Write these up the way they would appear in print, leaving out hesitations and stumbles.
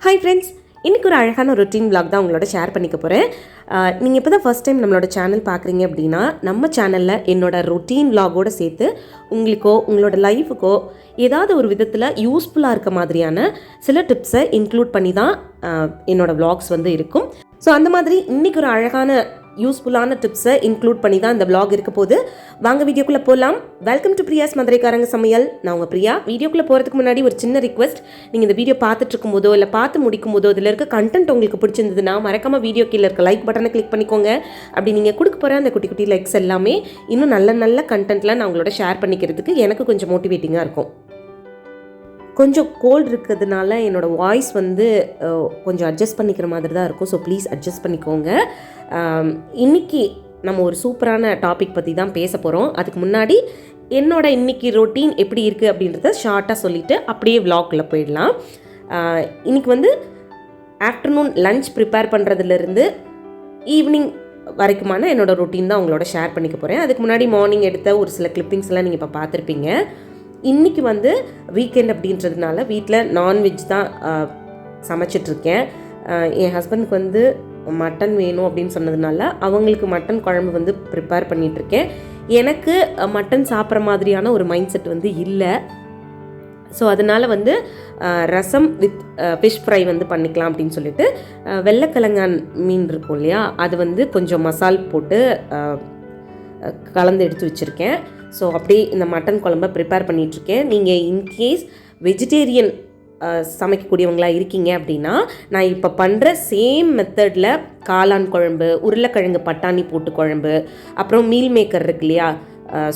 Hi friends, இன்றைக்கி ஒரு அழகான ரொட்டீன் vlog தான் உங்களோட ஷேர் பண்ணிக்க போகிறேன். நீங்கள் இப்போ தான் ஃபஸ்ட் டைம் நம்மளோட சேனல் பார்க்குறீங்க அப்படின்னா, நம்ம சேனலில் என்னோட ரொட்டீன் vlogோடு சேர்த்து உங்களுக்கோ உங்களோட லைஃபுக்கோ ஏதாவது ஒரு விதத்தில் யூஸ்ஃபுல்லாக இருக்க மாதிரியான சில டிப்ஸை இன்க்ளூட் பண்ணி தான் என்னோடய vlogs வந்து இருக்கும். ஸோ அந்த மாதிரி இன்றைக்கி ஒரு அழகான யூஸ்ஃபுல்லான டிப்ஸை இன்க்ளூட் பண்ணி தான் இந்த vlog இருக்க போது. வாங்க வீடியோக்குள்ளே போகலாம். வெல்கம் டு பிரியாஸ் மதுரைக்காரங்க சமையல். நான் உங்கள் பிரியா. வீடியோக்குள்ளே போகிறதுக்கு முன்னாடி ஒரு சின்ன ரிக்வெஸ்ட். நீங்கள் இந்த வீடியோ பார்த்துட்டு இருக்கும்போதோ இல்லை பார்த்து முடிக்கும் போதோ இதில் இருக்க கண்டென்ட் உங்களுக்கு பிடிச்சிருந்ததுன்னா மறக்காமல் வீடியோ கீழே இருக்க லைக் பட்டனை கிளிக் பண்ணிக்கோங்க. அப்படி நீங்கள் கொடுக்க போகிற அந்த குட்டி குட்டி லைக்ஸ் எல்லாமே இன்னும் நல்ல நல்ல கண்டென்ட்டில் நான் உங்களோட ஷேர் பண்ணிக்கிறதுக்கு எனக்கு கொஞ்சம் மோட்டிவேட்டிங்காக இருக்கும். கொஞ்சம் கோல்டு இருக்கிறதுனால என்னோடய வாய்ஸ் வந்து கொஞ்சம் அட்ஜஸ்ட் பண்ணிக்கிற மாதிரி தான் இருக்கும். ஸோ ப்ளீஸ் அட்ஜஸ்ட் பண்ணிக்கோங்க. இன்றைக்கி நம்ம ஒரு சூப்பரான டாபிக் பற்றி தான் பேச போகிறோம். அதுக்கு முன்னாடி என்னோட இன்றைக்கி ரொட்டீன் எப்படி இருக்குது அப்படின்றத ஷார்ட்டாக சொல்லிவிட்டு அப்படியே vlogக்குள்ளே போயிடலாம். இன்றைக்கி வந்து ஆஃப்டர்நூன் லன்ச் ப்ரிப்பேர் பண்ணுறதுலேருந்து ஈவினிங் வரைக்குமான என்னோடய ரொட்டீன் தான் உங்களோட ஷேர் பண்ணிக்க போகிறேன். அதுக்கு முன்னாடி மார்னிங் எடுத்த ஒரு சில கிளிப்பிங்ஸ் எல்லாம் நீங்கள் இப்போ பார்த்துருப்பீங்க. இன்றைக்கி வந்து வீக்கெண்ட் அப்படின்றதுனால வீட்டில் நான்வெஜ் தான் சமைச்சிட்ருக்கேன். என் ஹஸ்பண்டுக்கு வந்து மட்டன் வேணும் அப்படின்னு சொன்னதுனால அவங்களுக்கு மட்டன் குழம்பு வந்து ப்ரிப்பேர் பண்ணிகிட்ருக்கேன். எனக்கு மட்டன் சாப்பிட்ற மாதிரியான ஒரு மைண்ட் செட் வந்து இல்லை. ஸோ அதனால் வந்து ரசம் வித் ஃபிஷ் ஃப்ரை வந்து பண்ணிக்கலாம் அப்படின்னு சொல்லிட்டு வெள்ளைக்கிழங்கான் மீன் இருக்கும் இல்லையா, அது வந்து கொஞ்சம் மசால் போட்டு கலந்து எடுத்து வச்சுருக்கேன். ஸோ அப்படியே இந்த மட்டன் குழம்பை ப்ரிப்பேர் பண்ணிகிட்ருக்கேன். நீங்கள் இன்கேஸ் வெஜிடேரியன் சமைக்கக்கூடியவங்களாக இருக்கீங்க அப்படின்னா நான் இப்போ பண்ணுற சேம் மெத்தடில் காளான் குழம்பு, உருளைக்கிழங்கு பட்டாணி போட்டு குழம்பு, அப்புறம் மீல் மேக்கர் இருக்கு இல்லையா,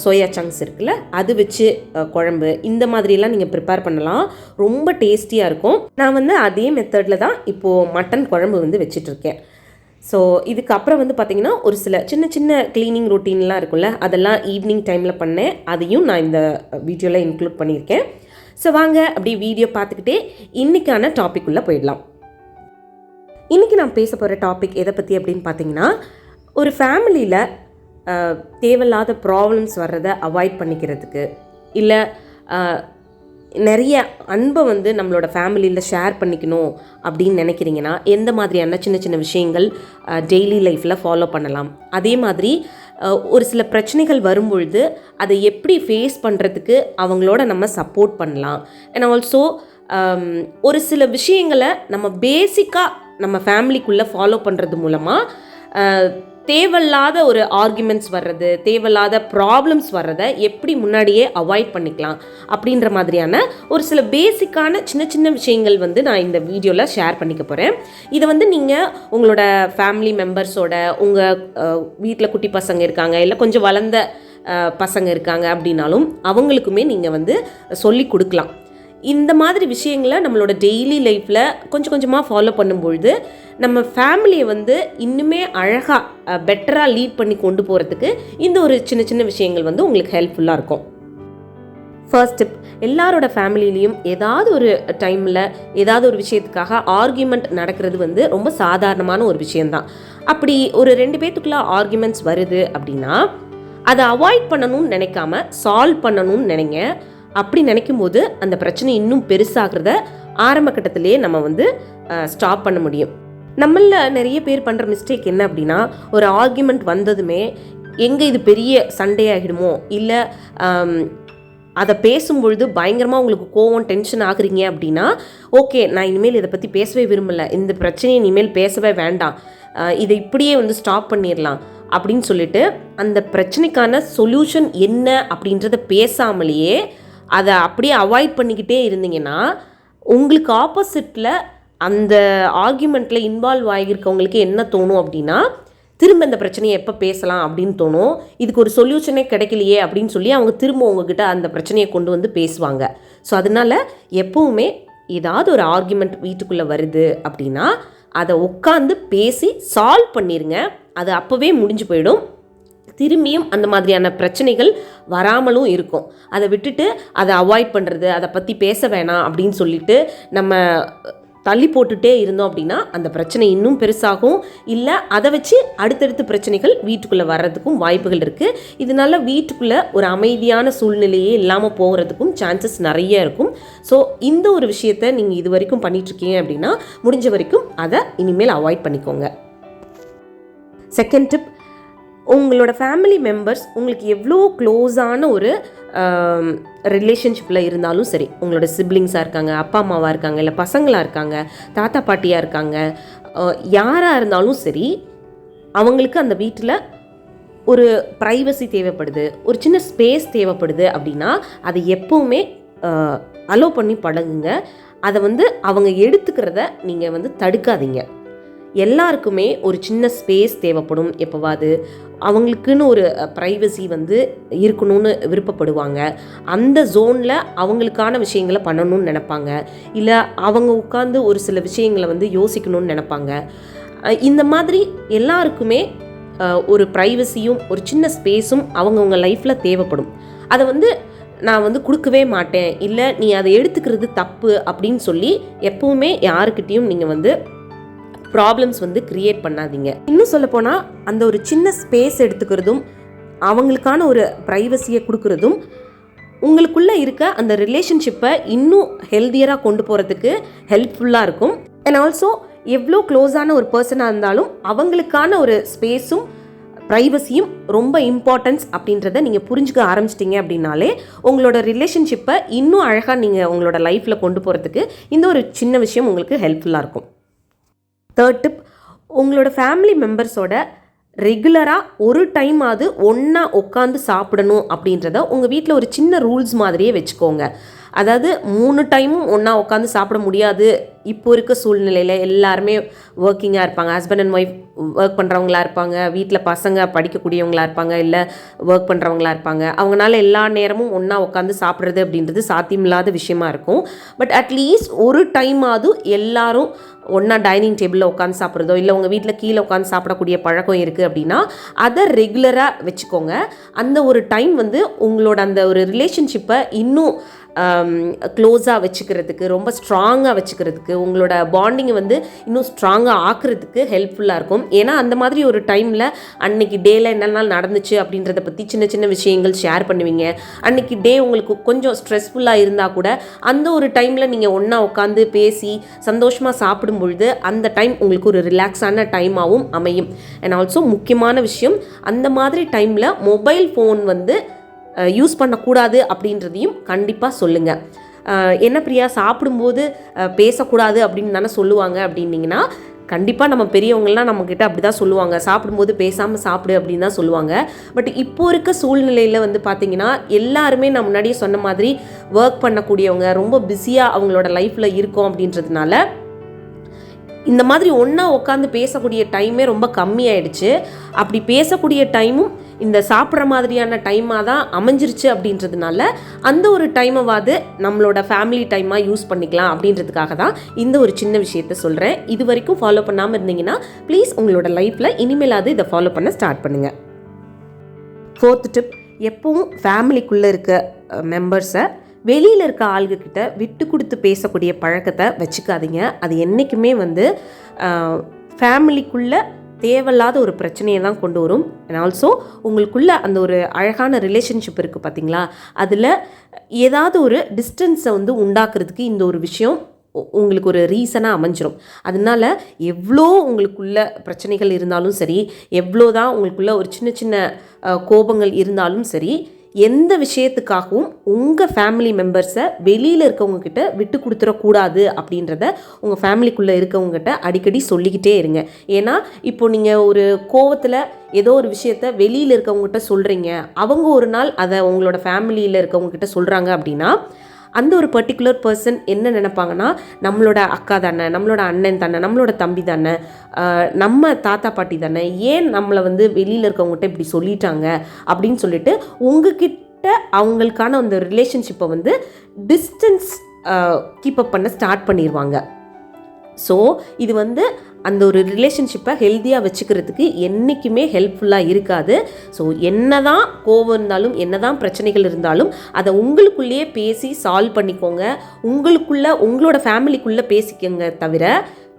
சோயா சங்க்ஸ் இருக்குல்ல, அது வச்சு குழம்பு, இந்த மாதிரிலாம் நீங்கள் ப்ரிப்பேர் பண்ணலாம். ரொம்ப டேஸ்டியாக இருக்கும். நான் வந்து அதே மெத்தடில் தான் இப்போது மட்டன் குழம்பு வந்து வச்சிட்ருக்கேன். ஸோ இதுக்கப்புறம் வந்து பார்த்திங்கன்னா ஒரு சில சின்ன சின்ன க்ளீனிங் ரொட்டீன்லாம் இருக்குல்ல, அதெல்லாம் ஈவினிங் டைமில் பண்ணேன். அதையும் நான் இந்த வீடியோவில் இன்க்ளூட் பண்ணியிருக்கேன். ஸோ வாங்க அப்படியே வீடியோ பார்த்துக்கிட்டே இன்றைக்கான டாபிக் உள்ளே போயிடலாம். இன்றைக்கி நான் பேச போகிற டாபிக் எதை பற்றி அப்படின்னு பார்த்தீங்கன்னா, ஒரு ஃபேமிலியில் தேவையில்லாத ப்ராப்ளம்ஸ் வர்றதை அவாய்ட் பண்ணிக்கிறதுக்கு, இல்லை நிறைய அன்பை வந்து நம்மளோட ஃபேமிலியில் ஷேர் பண்ணிக்கணும் அப்படின்னு நினைக்கிறீங்கன்னா எந்த மாதிரியான சின்ன சின்ன விஷயங்கள் டெய்லி லைஃப்பில் ஃபாலோ பண்ணலாம். அதே மாதிரி ஒரு சில பிரச்சனைகள் வரும்பொழுது அதை எப்படி ஃபேஸ் பண்ணுறதுக்கு அவங்களோட நம்ம சப்போர்ட் பண்ணலாம். அண்ட் ஆல்சோ ஒரு சில விஷயங்களை நம்ம பேசிக்காக நம்ம ஃபேமிலிக்குள்ளே ஃபாலோ பண்ணுறது மூலமாக தேவையில்லாத ஒரு ஆர்குமெண்ட்ஸ் வர்றது, தேவையில்லாத ப்ராப்ளம்ஸ் வர்றதை எப்படி முன்னாடியே அவாய்ட் பண்ணிக்கலாம் அப்படின்ற மாதிரியான ஒரு சில பேசிக்கான சின்ன சின்ன விஷயங்கள் வந்து நான் இந்த வீடியோவில் ஷேர் பண்ணிக்க போகிறேன். இதை வந்து நீங்கள் உங்களோட ஃபேமிலி மெம்பர்ஸோட, உங்கள் வீட்டில் குட்டி பசங்க இருக்காங்க, இல்லை கொஞ்சம் வளர்ந்த பசங்க இருக்காங்க அப்படின்னாலும் அவங்களுக்குமே நீங்கள் வந்து சொல்லி கொடுக்கலாம். இந்த மாதிரி விஷயங்களை நம்மளோட டெய்லி லைஃப்பில் கொஞ்சம் கொஞ்சமாக ஃபாலோ பண்ணும்பொழுது நம்ம ஃபேமிலியை வந்து இன்னுமே அழகாக பெட்டராக லீட் பண்ணி கொண்டு போகிறதுக்கு இந்த ஒரு சின்ன சின்ன விஷயங்கள் வந்து உங்களுக்கு ஹெல்ப்ஃபுல்லாக இருக்கும். ஃபர்ஸ்ட் டிப், எல்லாரோட ஃபேமிலிலையும் ஏதாவது ஒரு டைமில் ஏதாவது ஒரு விஷயத்துக்காக ஆர்கியூமெண்ட் நடக்கிறது வந்து ரொம்ப சாதாரணமான ஒரு விஷயந்தான். அப்படி ஒரு 2 பேத்துக்குள்ள ஆர்கியூமெண்ட்ஸ் வருது அப்படின்னா அதை அவாய்ட் பண்ணணும்னு நினைக்காம சால்வ் பண்ணணும்னு நினைங்க. அப்படி நினைக்கும் போது அந்த பிரச்சனை இன்னும் பெருசாகிறத ஆரம்ப கட்டத்திலேயே நம்ம வந்து ஸ்டாப் பண்ண முடியும். நம்மளில் நிறைய பேர் பண்ணுற மிஸ்டேக் என்ன அப்படின்னா, ஒரு ஆர்கியூமெண்ட் வந்ததுமே எங்கே இது பெரிய சண்டையாகிடுமோ, இல்லை அதை பேசும்பொழுது பயங்கரமாக உங்களுக்கு கோவம் டென்ஷன் ஆகுறீங்க அப்படின்னா, ஓகே நான் இனிமேல் இதை பற்றி பேசவே விரும்பலை, இந்த பிரச்சனையை இனிமேல் பேசவே வேண்டாம், இதை இப்படியே வந்து ஸ்டாப் பண்ணிடலாம் அப்படின்னு சொல்லிட்டு அந்த பிரச்சனைக்கான சொல்யூஷன் என்ன அப்படின்றத பேசாமலேயே அதை அப்படியே அவாய்ட் பண்ணிக்கிட்டே இருந்தீங்கன்னா உங்களுக்கு ஆப்போசிட்டில் அந்த ஆர்கியூமெண்ட்டில் இன்வால்வ் ஆகியிருக்கவங்களுக்கு என்ன தோணும் அப்படின்னா, திரும்ப இந்த பிரச்சனையை எப்போ பேசலாம் அப்படின்னு தோணும். இதுக்கு ஒரு சொல்யூஷனே கிடைக்கலையே அப்படின்னு சொல்லி அவங்க திரும்ப உங்ககிட்ட அந்த பிரச்சனையை கொண்டு வந்து பேசுவாங்க. ஸோ அதனால் எப்போவுமே ஏதாவது ஒரு ஆர்கியூமெண்ட் வீட்டுக்குள்ளே வருது அப்படின்னா அதை உட்காந்து பேசி சால்வ் பண்ணிடுங்க. அது அப்போவே முடிஞ்சு போயிடும். திரும்பியும் அந்த மாதிரியான பிரச்சனைகள் வராமலும் இருக்கும். அதை விட்டுட்டு அதை அவாய்ட் பண்ணுறது, அதை பற்றி பேச வேணாம் அப்படின்னு சொல்லிட்டு நம்ம தள்ளி போட்டுகிட்டே இருந்தோம் அப்படின்னா அந்த பிரச்சனை இன்னும் பெருசாகும், இல்லை அதை வச்சு அடுத்தடுத்து பிரச்சனைகள் வீட்டுக்குள்ளே வர்றதுக்கும் வாய்ப்புகள் இருக்குது. இதனால வீட்டுக்குள்ளே ஒரு அமைதியான சூழ்நிலையே இல்லாமல் போகிறதுக்கும் சான்சஸ் நிறைய இருக்கும். ஸோ இந்த ஒரு விஷயத்தை நீங்கள் இது வரைக்கும் பண்ணிகிட்ருக்கீங்க அப்படின்னா முடிஞ்ச வரைக்கும் அதை இனிமேல் அவாய்ட் பண்ணிக்கோங்க. செகண்ட் டிப், உங்களோட ஃபேமிலி மெம்பர்ஸ் உங்களுக்கு எவ்வளோ க்ளோஸான ஒரு ரிலேஷன்ஷிப்பில் இருந்தாலும் சரி, உங்களோட சிப்ளிங்ஸாக இருக்காங்க, அப்பா அம்மாவாக இருக்காங்க, இல்லை பசங்களாக இருக்காங்க, தாத்தா பாட்டியாக இருக்காங்க, யாராக இருந்தாலும் சரி, அவங்களுக்கு அந்த வீட்டில் ஒரு ப்ரைவசி தேவைப்படுது, ஒரு சின்ன ஸ்பேஸ் தேவைப்படுது அப்படின்னா அதை எப்போவுமே அலோவ் பண்ணி பழகுங்க. அதை அவங்க எடுத்துக்கிறத நீங்கள் தடுக்காதீங்க. எல்லாருக்குமே ஒரு சின்ன ஸ்பேஸ் தேவைப்படும். எப்போவாது அவங்களுக்குன்னு ஒரு ப்ரைவசி இருக்கணும்னு விருப்பப்படுவாங்க. அந்த ஜோனில் அவங்களுக்கான விஷயங்களை பண்ணணும்னு நினைப்பாங்க, இல்லை அவங்க உட்காந்து ஒரு சில விஷயங்களை யோசிக்கணும்னு நினைப்பாங்க. இந்த மாதிரி எல்லாருக்குமே ஒரு ப்ரைவசியும் ஒரு சின்ன ஸ்பேஸும் அவங்கவுங்க லைஃப்பில் தேவைப்படும். அதை நான் கொடுக்கவே மாட்டேன், இல்லை நீ அதை எடுத்துக்கிறது தப்பு அப்படின்னு சொல்லி எப்போவுமே யாருக்கிட்டேயும் நீங்கள் ப்ராப்ளம்ஸ் க்ரியேட் பண்ணாதீங்க. இன்னும் சொல்லப்போனால் அந்த ஒரு சின்ன ஸ்பேஸ் எடுத்துக்கிறதும் அவங்களுக்கான ஒரு ப்ரைவசியை கொடுக்குறதும் உங்களுக்குள்ளே இருக்க அந்த ரிலேஷன்ஷிப்பை இன்னும் ஹெல்தியராக கொண்டு போகிறதுக்கு ஹெல்ப்ஃபுல்லாக இருக்கும். அண்ட் ஆல்சோ எவ்வளோ க்ளோஸான ஒரு பர்சனாக இருந்தாலும் அவங்களுக்கான ஒரு ஸ்பேஸும் ப்ரைவசியும் ரொம்ப இம்பார்ட்டன்ஸ் அப்படின்றத நீங்கள் புரிஞ்சுக்க ஆரம்பிச்சிட்டிங்க அப்படின்னாலே உங்களோட ரிலேஷன்ஷிப்பை இன்னும் அழகாக நீங்கள் உங்களோட லைஃப்பில் கொண்டு போகிறதுக்கு இந்த ஒரு சின்ன விஷயம் உங்களுக்கு ஹெல்ப்ஃபுல்லாக இருக்கும். தேர்ட் டிப், உங்களோட ஃபேமிலி மெம்பர்ஸோட ரெகுலராக ஒரு டைம் அது ஒன்றா உட்காந்து சாப்பிடணும் அப்படின்றத உங்கள் வீட்டில் ஒரு சின்ன ரூல்ஸ் மாதிரியே வச்சுக்கோங்க. அதாவது 3 டைமும் ஒன்றா உட்காந்து சாப்பிட முடியாது. இப்போ இருக்க சூழ்நிலையில் எல்லாருமே ஒர்க்கிங்காக இருப்பாங்க, ஹஸ்பண்ட் அண்ட் ஒய்ஃப் ஒர்க் பண்ணுறவங்களா இருப்பாங்க, வீட்டில் பசங்க படிக்கக்கூடியவங்களா இருப்பாங்க, இல்லை ஒர்க் பண்ணுறவங்களா இருப்பாங்க. அவங்களால எல்லா நேரமும் ஒன்றா உட்காந்து சாப்பிட்றது அப்படின்றது சாத்தியமில்லாத விஷயமா இருக்கும். பட் அட்லீஸ்ட் ஒரு டைமாவது எல்லாரும் ஒன்றா டைனிங் டேபிளில் உட்காந்து சாப்பிட்றதோ, இல்லை உங்கள் வீட்டில் கீழே உட்காந்து சாப்பிடக்கூடிய பழக்கம் இருக்குது அப்படின்னா அதை ரெகுலராக வச்சுக்கோங்க. அந்த ஒரு டைம் உங்களோட அந்த ஒரு ரிலேஷன்ஷிப்பை இன்னும் க்ளோஸாக வச்சுக்கிறதுக்கு, ரொம்ப ஸ்ட்ராங்காக வச்சுக்கிறதுக்கு, உங்களோட பாண்டிங்கை இன்னும் ஸ்ட்ராங்காக ஆக்குறதுக்கு ஹெல்ப்ஃபுல்லாக இருக்கும். ஏன்னா அந்த மாதிரி ஒரு டைமில் அன்றைக்கி டேயில் என்னென்னால் நடந்துச்சு அப்படின்றத பற்றி சின்ன சின்ன விஷயங்கள் ஷேர் பண்ணுவீங்க. அன்றைக்கி டே உங்களுக்கு கொஞ்சம் ஸ்ட்ரெஸ்ஃபுல்லாக இருந்தால் கூட அந்த ஒரு டைமில் நீங்கள் ஒன்றா உட்காந்து பேசி சந்தோஷமாக சாப்பிடும் பொழுது அந்த டைம் உங்களுக்கு ஒரு ரிலாக்ஸான டைமாகவும் அமையும். அண்ட் ஆல்சோ முக்கியமான விஷயம், அந்த மாதிரி டைமில் மொபைல் ஃபோன் யூஸ் பண்ணக்கூடாது அப்படின்றதையும் கண்டிப்பாக சொல்லுங்கள். என்ன பிரியா, சாப்பிடும்போது பேசக்கூடாது அப்படின்னு தானே சொல்லுவாங்க அப்படின்னிங்கன்னா, கண்டிப்பாக நம்ம பெரியவங்கள்லாம் நம்மக்கிட்ட அப்படி தான் சொல்லுவாங்க, சாப்பிடும்போது பேசாமல் சாப்பிடு அப்படின்னு தான் சொல்லுவாங்க. பட் இப்போ இருக்க சூழ்நிலையில் பார்த்திங்கன்னா எல்லாருமே நான் முன்னாடியே சொன்ன மாதிரி ஒர்க் பண்ணக்கூடியவங்க, ரொம்ப பிஸியாக அவங்களோட லைஃப்பில் இருக்கோம். அப்படின்றதுனால இந்த மாதிரி ஒன்றா உட்காந்து பேசக்கூடிய டைமே ரொம்ப கம்மியாயிடுச்சு. அப்படி பேசக்கூடிய டைமும் இந்த சாப்பிட்ற மாதிரியான டைமாக தான் அமைஞ்சிருச்சு. அப்படின்றதுனால அந்த ஒரு டைமைவாது நம்மளோட ஃபேமிலி டைமாக யூஸ் பண்ணிக்கலாம் அப்படின்றதுக்காக தான் இந்த ஒரு சின்ன விஷயத்த சொல்கிறேன். இது வரைக்கும் ஃபாலோ பண்ணாமல் இருந்தீங்கன்னா ப்ளீஸ் உங்களோட லைஃப்பில் இனிமேலாவது இதை ஃபாலோ பண்ண ஸ்டார்ட் பண்ணுங்கள். ஃபோர்த் டிப், எப்பவும் ஃபேமிலிக்குள்ளே இருக்க மெம்பர்ஸை வெளியில் இருக்க ஆளுகிட்ட விட்டு கொடுத்து பேசக்கூடிய பழக்கத்தை வச்சுக்காதீங்க. அது என்றைக்குமே ஃபேமிலிக்குள்ளே தேவையில்லாத ஒரு பிரச்சனையை தான் கொண்டு வரும். அண்ட் ஆல்சோ உங்களுக்குள்ள அந்த ஒரு அழகான ரிலேஷன்ஷிப் இருக்குது பார்த்தீங்களா, அதில் ஏதாவது ஒரு டிஸ்டன்ஸை உண்டாக்குறதுக்கு இந்த ஒரு விஷயம் உங்களுக்கு ஒரு ரீசனாக அமைஞ்சிரும். அதனால எவ்வளோ உங்களுக்குள்ள பிரச்சனைகள் இருந்தாலும் சரி, எவ்வளோ தான் உங்களுக்குள்ள ஒரு சின்ன சின்ன கோபங்கள் இருந்தாலும் சரி, எந்த விஷயத்துக்காகவும் உங்கள் ஃபேமிலி மெம்பர்ஸை வெளியில் இருக்கவங்கக்கிட்ட விட்டு கொடுத்துடக்கூடாது அப்படின்றத உங்கள் ஃபேமிலிக்குள்ளே இருக்கவங்ககிட்ட அடிக்கடி சொல்லிக்கிட்டே இருங்க. ஏன்னா இப்போ நீங்கள் ஒரு கோவத்தில் ஏதோ ஒரு விஷயத்த வெளியில் இருக்கவங்ககிட்ட சொல்கிறீங்க, அவங்க ஒரு நாள் அதை உங்களோட ஃபேமிலியில் இருக்கவங்ககிட்ட சொல்கிறாங்க அப்படின்னா அந்த ஒரு பர்டிகுலர் பர்சன் என்ன நினைப்பாங்கன்னா, நம்மளோட அக்கா தானே, நம்மளோட அண்ணன் தானே, நம்மளோட தம்பி தானே, நம்ம தாத்தா பாட்டி தானே, ஏன் நம்மளை வெளியில் இருக்கவங்ககிட்ட இப்படி சொல்லிட்டாங்க அப்படின்னு சொல்லிட்டு உங்ககிட்ட அவங்களுக்கான அந்த ரிலேஷன்ஷிப்பை டிஸ்டன்ஸ் கீப்பப் பண்ண ஸ்டார்ட் பண்ணிடுவாங்க. ஸோ இது அந்த ஒரு ரிலேஷன்ஷிப்பை ஹெல்த்தியாக வச்சுக்கிறதுக்கு என்றைக்குமே ஹெல்ப்ஃபுல்லாக இருக்காது. ஸோ என்ன தான் கோவம் இருந்தாலும், என்ன தான் பிரச்சனைகள் இருந்தாலும் அதை உங்களுக்குள்ளேயே பேசி சால்வ் பண்ணிக்கோங்க. உங்களோட ஃபேமிலிக்குள்ளே பேசிக்கோங்க தவிர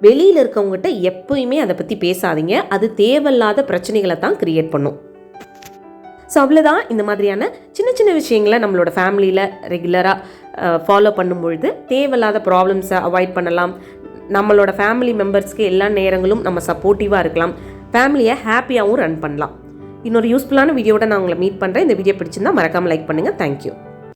வெளியில் இருக்கவங்ககிட்ட எப்போயுமே அதை பற்றி பேசாதீங்க. அது தேவையில்லாத பிரச்சனைகளை தான் க்ரியேட் பண்ணும். ஸோ அவ்வளோதான். இந்த மாதிரியான சின்ன சின்ன விஷயங்களை நம்மளோட ஃபேமிலியில் ரெகுலராக ஃபாலோ பண்ணும்பொழுது தேவையில்லாத ப்ராப்ளம்ஸை அவாய்ட் பண்ணலாம். நம்மளோட ஃபேமிலி மெம்பர்ஸ்க்கு எல்லா நேரங்களும் நம்ம சப்போர்ட்டிவாக இருக்கலாம். ஃபேமிலியை ஹாப்பியாகவும் ரன் பண்ணலாம். இன்னொரு யூஸ்ஃபுல்லான வீடியோட நான் உங்களை மீட் பண்ணுறேன். இந்த வீடியோ பிடிச்சிருந்தா மறக்காமல் லைக் பண்ணுங்கள். தேங்க்யூ.